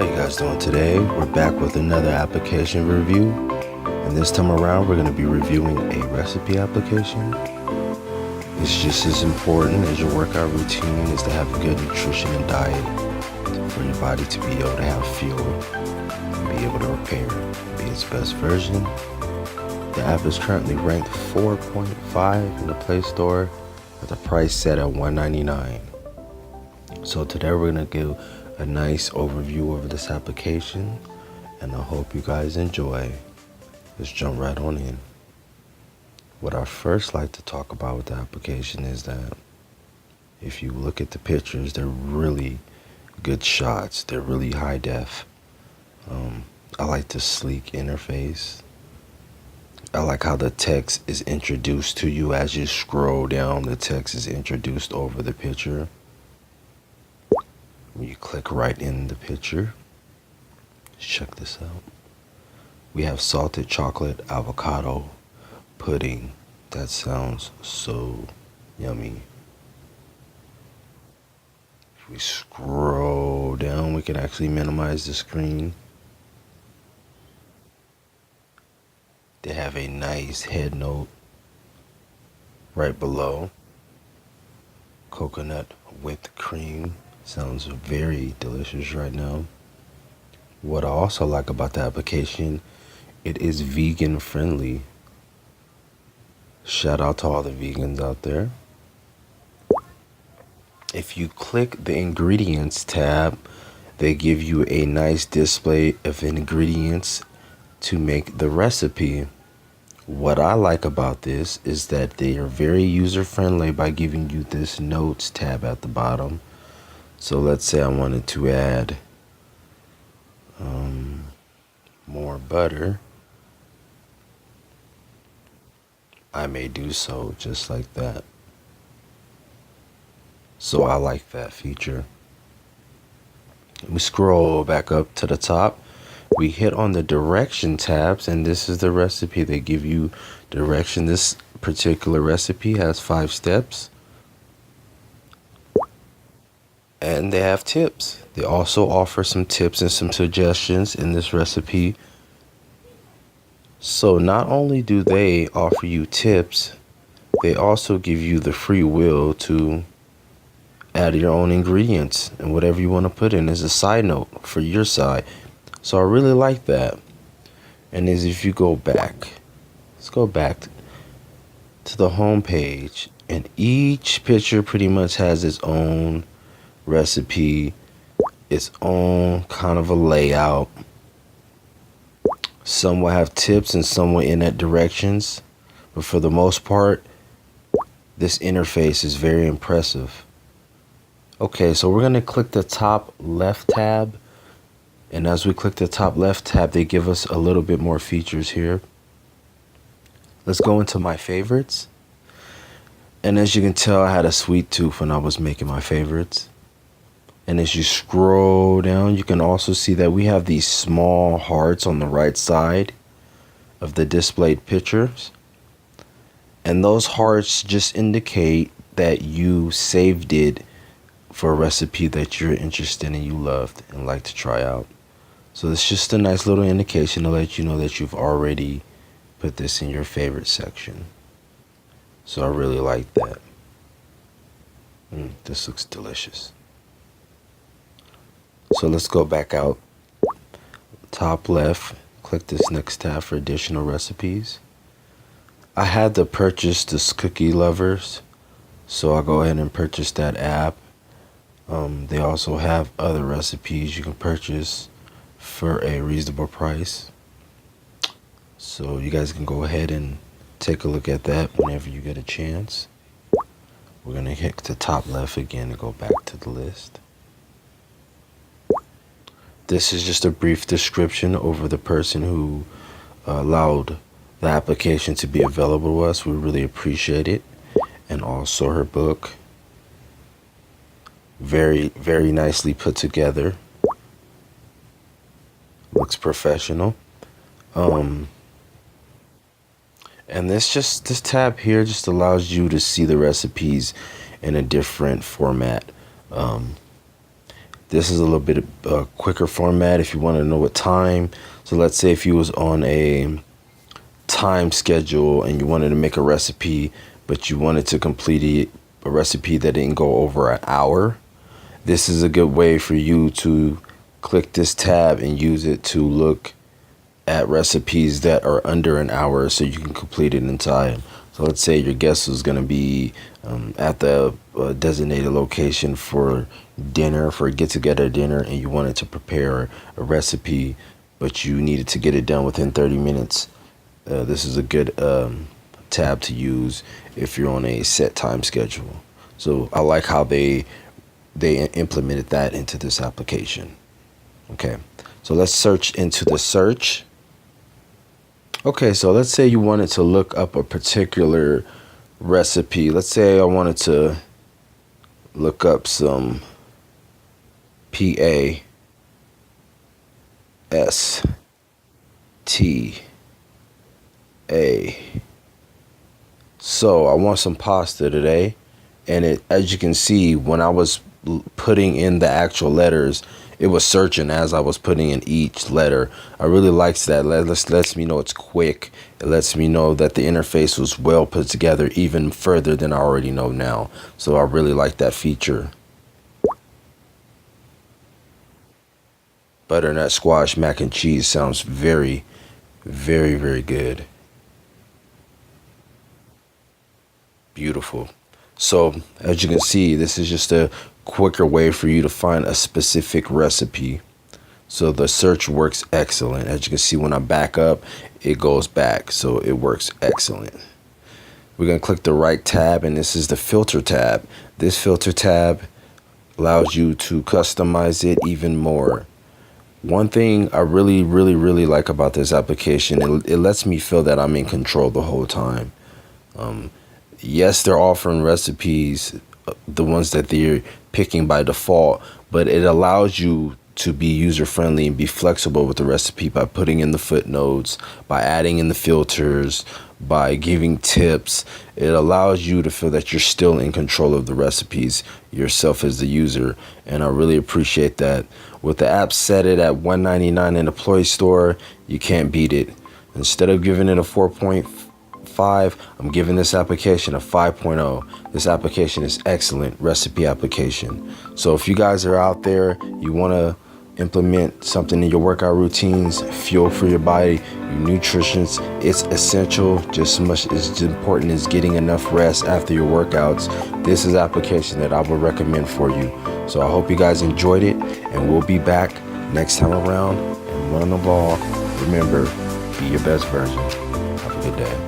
you guys doing today? We're back with another application review, and this time around we're going to be reviewing a recipe application. It's just as important as your workout routine is to have a good nutrition and diet for your body to be able to have fuel and be able to repair, be its best version. The app is currently ranked 4.5 in the Play Store with a price set at $1.99. So today we're going to give a nice overview over this application, and I hope you guys enjoy. Let's jump right on in. What I first like to talk about with the application is that if you look at the pictures, they're really good shots. They're really high def. I like the sleek interface. I like how the text is introduced to you as you scroll down. The text is introduced over the picture. When you click right in the picture, check this out. We have salted chocolate avocado pudding. That sounds so yummy. If we scroll down, we can actually minimize the screen. They have a nice head note right below. Coconut whipped cream. Sounds very delicious right now. What I also like about the application, it is vegan friendly. Shout out to all the vegans out there. If you click the ingredients tab, they give you a nice display of ingredients to make the recipe. What I like about this is that they are very user friendly by giving you this notes tab at the bottom. So let's say I wanted to add more butter. I may do so just like that. So I like that feature. We scroll back up to the top. We hit on the direction tabs, and this is the recipe. They give you direction. This particular recipe has 5 steps. And they have tips. They also offer some tips and some suggestions in this recipe. So not only do they offer you tips, they also give you the free will to add your own ingredients and whatever you want to put in as a side note for your side. So I really like that. And as if you go back, let's go back to the home page, and each picture pretty much has its own recipe, its own kind of a layout. Some will have tips and some will in at directions, but for the most part, this interface is very impressive. Okay, so we're going to click the top left tab, and as we click the top left tab, they give us a little bit more features here. Let's go into my favorites, and as you can tell, I had a sweet tooth when I was making my favorites. And as you scroll down, you can also see that we have these small hearts on the right side of the displayed pictures. And those hearts just indicate that you saved it for a recipe that you're interested in, you loved, and like to try out. So it's just a nice little indication to let you know that you've already put this in your favorite section. So I really like that. This looks delicious. So let's go back out. Top left, click this next tab for additional recipes. I had to purchase this Cookie Lovers, so I'll go ahead and purchase that app. They also have other recipes you can purchase for a reasonable price. So you guys can go ahead and take a look at that whenever you get a chance. We're going to hit the top left again and go back to the list. This is just a brief description over the person who allowed the application to be available to us. We really appreciate it. And also her book. Very, very nicely put together. Looks professional. And this tab here just allows you to see the recipes in a different format. This is a little bit quicker format if you want to know what time. So let's say if you was on a time schedule and you wanted to make a recipe, but you wanted to complete a recipe that didn't go over an hour. This is a good way for you to click this tab and use it to look at recipes that are under an hour so you can complete it in time. So let's say your guest was going to be at the designated location for dinner, for a get-together dinner, and you wanted to prepare a recipe, but you needed to get it done within 30 minutes. This is a good tab to use if you're on a set time schedule. So I like how they implemented that into this application. Okay, so let's search into the search. Okay, so let's say you wanted to look up a particular recipe. Let's say I wanted to look up some PASTA. So I want some pasta today, and as you can see, when I was putting in the actual letters, it was searching as I was putting in each letter. I really liked that. Lets me know it's quick. It lets me know that the interface was well put together, even further than I already know now. So I really like that feature. Butternut squash mac and cheese sounds very, very, very good. Beautiful. So as you can see, this is just a quicker way for you to find a specific recipe. So the search works excellent. As you can see, when I back up, it goes back. So it works excellent. We're going to click the right tab, and this is the filter tab. This filter tab allows you to customize it even more. One thing I really, really, really like about this application, it lets me feel that I'm in control the whole time. Yes, they're offering recipes, the ones that they're picking by default, but it allows you to be user-friendly and be flexible with the recipe by putting in the footnotes, by adding in the filters, by giving tips. It allows you to feel that you're still in control of the recipes yourself as the user, and I really appreciate that. With the app set it at $1.99 in the Play Store, you can't beat it. Instead of giving it a 4.5, I'm giving this application a 5.0. This application is excellent recipe application. So if you guys are out there, you want to implement something in your workout routines, fuel for your body, your nutrition, it's essential, just as much as important as getting enough rest after your workouts. This is an application that I would recommend for you. So I hope you guys enjoyed it, and we'll be back next time around. And one of all, remember, be your best version. Have a good day.